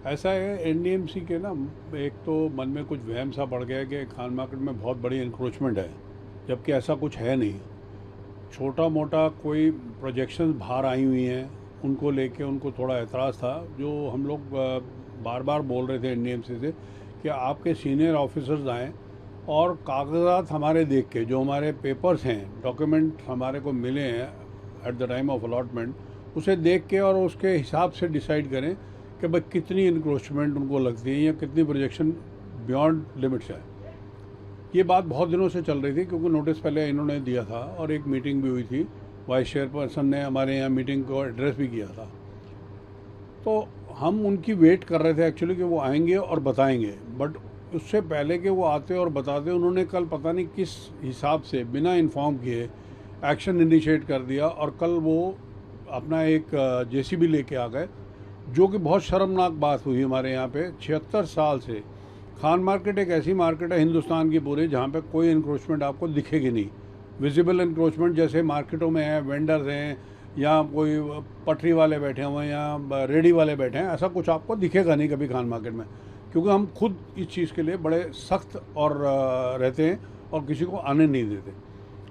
ऐसा है एनडीएमसी के ना, एक तो मन में कुछ वहम सा पड़ गया कि खान मार्केट में बहुत बड़ी इंक्रोचमेंट है, जबकि ऐसा कुछ है नहीं। छोटा मोटा कोई प्रोजेक्शंस बाहर आई हुई हैं, उनको लेके उनको थोड़ा एतराज़ था। जो हम लोग बार बार बोल रहे थे एनडीएमसी से कि आपके सीनियर ऑफिसर्स आएँ और कागजात हमारे देख के, जो हमारे पेपर्स हैं, डॉक्यूमेंट हमारे को मिले हैं at the time of allotment, उसे देख के और उसके हिसाब से डिसाइड करें कि भाई कितनी इंक्रोचमेंट उनको लगती है या कितनी प्रोजेक्शन बियॉन्ड लिमिट्स है। ये बात बहुत दिनों से चल रही थी, क्योंकि नोटिस पहले इन्होंने दिया था और एक मीटिंग भी हुई थी। वाइस चेयरपर्सन ने हमारे यहाँ मीटिंग को एड्रेस भी किया था। तो हम उनकी वेट कर रहे थे एक्चुअली कि वो आएंगे और बताएंगे, बट उससे पहले कि वो आते और बताते, उन्होंने कल पता नहीं किस हिसाब से बिना इन्फॉर्म किए एक्शन इनिशिएट कर दिया और कल वो अपना एक जेसीबी लेके आ गए, जो कि बहुत शर्मनाक बात हुई हमारे यहाँ पे। 76 साल से खान मार्केट एक ऐसी मार्केट है हिंदुस्तान की पूरी, जहाँ पे कोई इंक्रोचमेंट आपको दिखेगी नहीं। विजिबल इंक्रोचमेंट जैसे मार्केटों में है, वेंडर्स हैं या कोई पटरी वाले बैठे हुए हैं या रेडी वाले बैठे हैं, ऐसा कुछ आपको दिखेगा नहीं कभी खान मार्केट में, क्योंकि हम खुद इस चीज़ के लिए बड़े सख्त और रहते हैं और किसी को आने नहीं देते।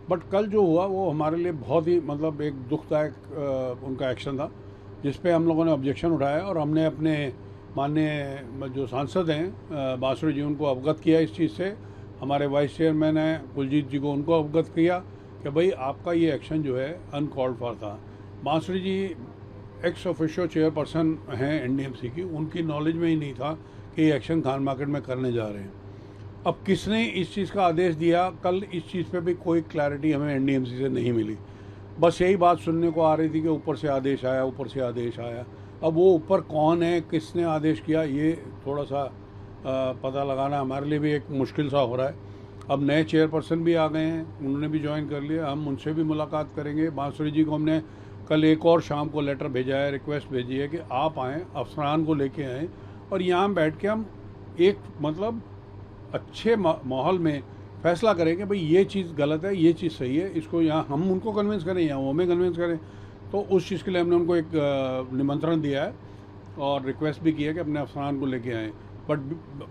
बट कल जो हुआ वो हमारे लिए बहुत ही मतलब एक दुखदायक उनका एक्शन था, जिस पे हम लोगों ने ऑब्जेक्शन उठाया और हमने अपने माननीय जो सांसद हैं बांसुरी जी, उनको अवगत किया इस चीज़ से। हमारे वाइस चेयरमैन हैं कुलजीत जी को, उनको अवगत किया कि भाई आपका ये एक्शन जो है अनकॉल्ड फॉर था। बांसुरी जी एक्स ऑफिशियो चेयरपर्सन हैं एनडीएमसी की, उनकी नॉलेज में ही नहीं था कि ये एक्शन खान मार्केट में करने जा रहे हैं। अब किसने इस चीज़ का आदेश दिया, कल इस चीज़ पे भी कोई क्लैरिटी हमें एनडीएमसी से नहीं मिली। बस यही बात सुनने को आ रही थी कि ऊपर से आदेश आया, ऊपर से आदेश आया। अब वो ऊपर कौन है, किसने आदेश किया, ये थोड़ा सा पता लगाना हमारे लिए भी एक मुश्किल सा हो रहा है। अब नए चेयरपर्सन भी आ गए हैं, उन्होंने भी ज्वाइन कर लिया, हम उनसे भी मुलाकात करेंगे। बांसुरी जी को हमने कल एक और शाम को लेटर भेजा है, रिक्वेस्ट भेजी है कि आप आएँ, अफसरान को लेके आएँ और यहाँ बैठ के हम एक मतलब अच्छे माहौल में फैसला करें कि भाई ये चीज़ गलत है, ये चीज़ सही है, इसको यहाँ हम उनको कन्विंस करें या वो हमें कन्विंस करें। तो उस चीज़ के लिए हमने उनको एक निमंत्रण दिया है और रिक्वेस्ट भी की है कि अपने अफसरान को लेके आएँ। बट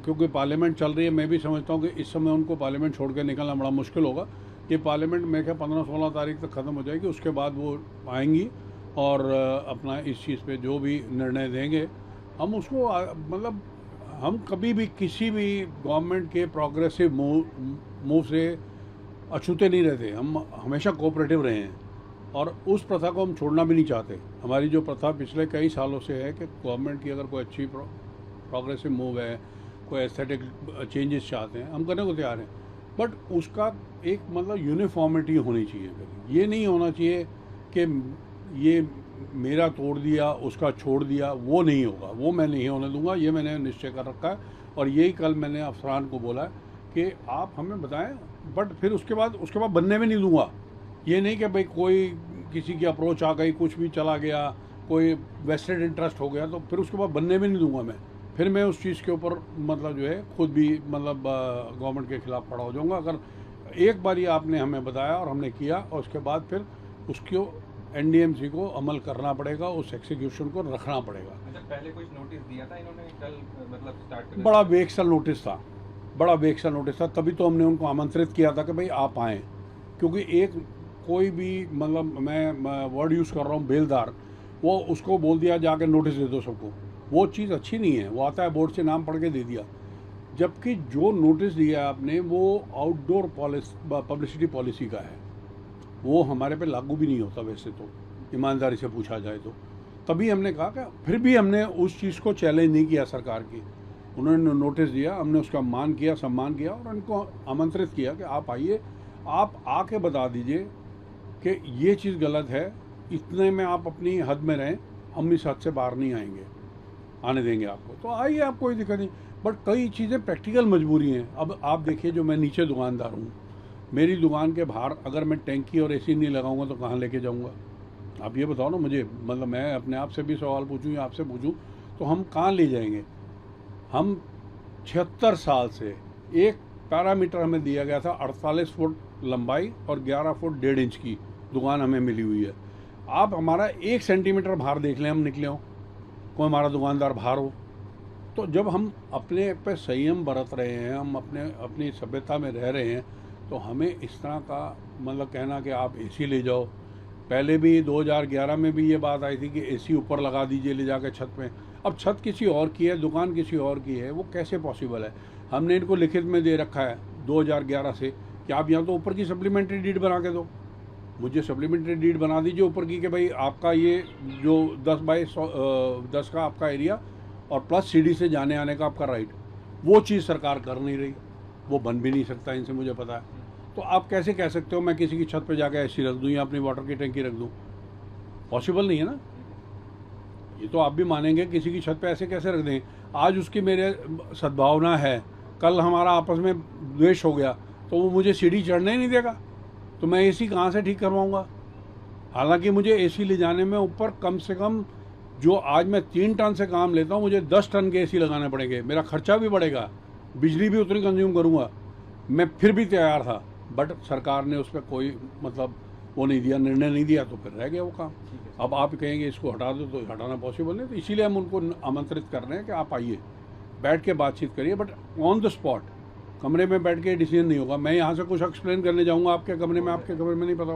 क्योंकि पार्लियामेंट चल रही है, मैं भी समझता हूँ कि इस समय उनको पार्लियामेंट छोड़ के निकलना बड़ा मुश्किल होगा। ये पार्लियामेंट मेरे ख्याल 15-16 तारीख तक ख़त्म हो जाएगी, उसके बाद वो आएंगी और अपना इस चीज़ पे जो भी निर्णय देंगे हम उसको मतलब हम कभी भी किसी भी गवर्नमेंट के प्रोग्रेसिव मूव से अछूते नहीं रहते। हम हमेशा कोऑपरेटिव रहे हैं और उस प्रथा को हम छोड़ना भी नहीं चाहते। हमारी जो प्रथा पिछले कई सालों से है कि गवर्नमेंट की अगर कोई अच्छी प्रोग्रेसिव मूव है, कोई एस्थेटिक चेंजेस चाहते हैं, हम करने को तैयार हैं, बट उसका एक मतलब यूनिफॉर्मिटी होनी चाहिए। फिर ये नहीं होना चाहिए कि ये मेरा तोड़ दिया उसका छोड़ दिया, वो नहीं होगा, वो मैं नहीं होने दूंगा। ये मैंने निश्चय कर रखा है और यही कल मैंने अफसरान को बोला कि आप हमें बताएं, बट फिर उसके बाद बनने में नहीं दूंगा। ये नहीं कि भाई कोई किसी की अप्रोच आ गई, कुछ भी चला गया, कोई वेस्टेड इंटरेस्ट हो गया, तो फिर उसके बाद बनने में नहीं दूंगा मैं। फिर मैं उस चीज़ के ऊपर मतलब जो है खुद भी मतलब गवर्नमेंट के खिलाफ खड़ा हो जाऊँगा। अगर एक बार ये आपने हमें बताया और हमने किया और उसके बाद फिर उसको एनडीएमसी को अमल करना पड़ेगा, उस एग्जीक्यूशन को रखना पड़ेगा। अच्छा, पहले कुछ नोटिस दिया था इन्होंने कल, मतलब स्टार्ट बड़ा वेक्सल नोटिस था, बड़ा वेक्सल नोटिस था, तभी तो हमने उनको आमंत्रित किया था कि भाई आप आएँ। क्योंकि एक कोई भी मतलब मैं वर्ड यूज़ कर रहा हूँ बेलदार, वो उसको बोल दिया जाके नोटिस दे दो सबको, वो चीज़ अच्छी नहीं है। वो आता है बोर्ड से नाम पढ़ के दे दिया, जबकि जो नोटिस दिया आपने वो आउटडोर पब्लिसिटी पॉलिसी का है, वो हमारे पे लागू भी नहीं होता वैसे तो, ईमानदारी से पूछा जाए तो। तभी हमने कहा कि फिर भी हमने उस चीज़ को चैलेंज नहीं किया सरकार की। उन्होंने नोटिस दिया, हमने उसका मान किया, सम्मान किया और उनको आमंत्रित किया कि आप आइए, आप आके बता दीजिए कि ये चीज़ गलत है, इतने में आप अपनी हद में रहें, हम इस हद से बाहर नहीं आने देंगे आपको। तो आइए, आप कोई दिक्कत नहीं। बट कई चीज़ें प्रैक्टिकल मजबूरी हैं। अब आप देखिए, जो मैं नीचे दुकानदार हूँ, मेरी दुकान के बाहर अगर मैं टैंकी और एसी नहीं लगाऊंगा तो कहाँ लेके जाऊंगा? आप ये बताओ ना मुझे। मतलब मैं अपने आप से भी सवाल पूछूं या आपसे पूछूं तो हम कहाँ ले जाएंगे? हम 76 साल से एक पैरामीटर हमें दिया गया था, 48 फुट लंबाई और 11 फुट 1.5 इंच की दुकान हमें मिली हुई है। आप हमारा 1 सेंटीमीटर बाहर देख लें, हम निकले हों, कोई हमारा दुकानदार बाहर हो, तो जब हम अपने पे संयम बरत रहे हैं, हम अपनी सभ्यता में रह रहे हैं, तो हमें इस तरह का मतलब कहना कि आप एसी ले जाओ। पहले भी 2011 में भी ये बात आई थी कि एसी ऊपर लगा दीजिए ले जाकर छत में। अब छत किसी और की है, दुकान किसी और की है, वो कैसे पॉसिबल है? हमने इनको लिखित में दे रखा है 2011 से कि आप यहाँ तो ऊपर की सप्लीमेंट्री डीड बना के दो। मुझे सप्लीमेंट्री डीड बना दीजिए ऊपर की कि भाई आपका ये जो 10 का आपका एरिया और प्लस सीढ़ी से जाने आने का आपका राइट, वो चीज़ सरकार कर नहीं रही, वो बन भी नहीं सकता इनसे, मुझे पता है। तो आप कैसे कह सकते हो मैं किसी की छत पे जाकर एसी रख दूँ या अपनी वाटर की टंकी रख दूँ? पॉसिबल नहीं है ना। ये तो आप भी मानेंगे, किसी की छत पे ऐसे कैसे रख दें? आज उसकी मेरे सद्भावना है, कल हमारा आपस में द्वेष हो गया तो वो मुझे सीढ़ी चढ़ने ही नहीं देगा, तो मैं एसी कहाँ से ठीक करवाऊँगा? हालांकि मुझे एसी ले जाने में ऊपर कम से कम, जो आज मैं 3 टन से काम लेता हूँ, मुझे 10 टन के एसी लगाने पड़ेंगे, मेरा खर्चा भी बढ़ेगा, बिजली भी उतनी कंज्यूम करूँगा। मैं फिर भी तैयार था, बट सरकार ने उस पर कोई मतलब वो नहीं दिया, निर्णय नहीं दिया, तो फिर रह गया वो काम। अब आप कहेंगे इसको हटा दो, तो हटाना पॉसिबल नहीं। तो इसीलिए हम उनको आमंत्रित कर रहे हैं कि आप आइए, बैठ के बातचीत करिए, बट ऑन द स्पॉट। कमरे में बैठ के डिसीजन नहीं होगा। मैं यहाँ से कुछ एक्सप्लेन करने जाऊँगा आपके कमरे में, आपके कमरे में नहीं पता होगा।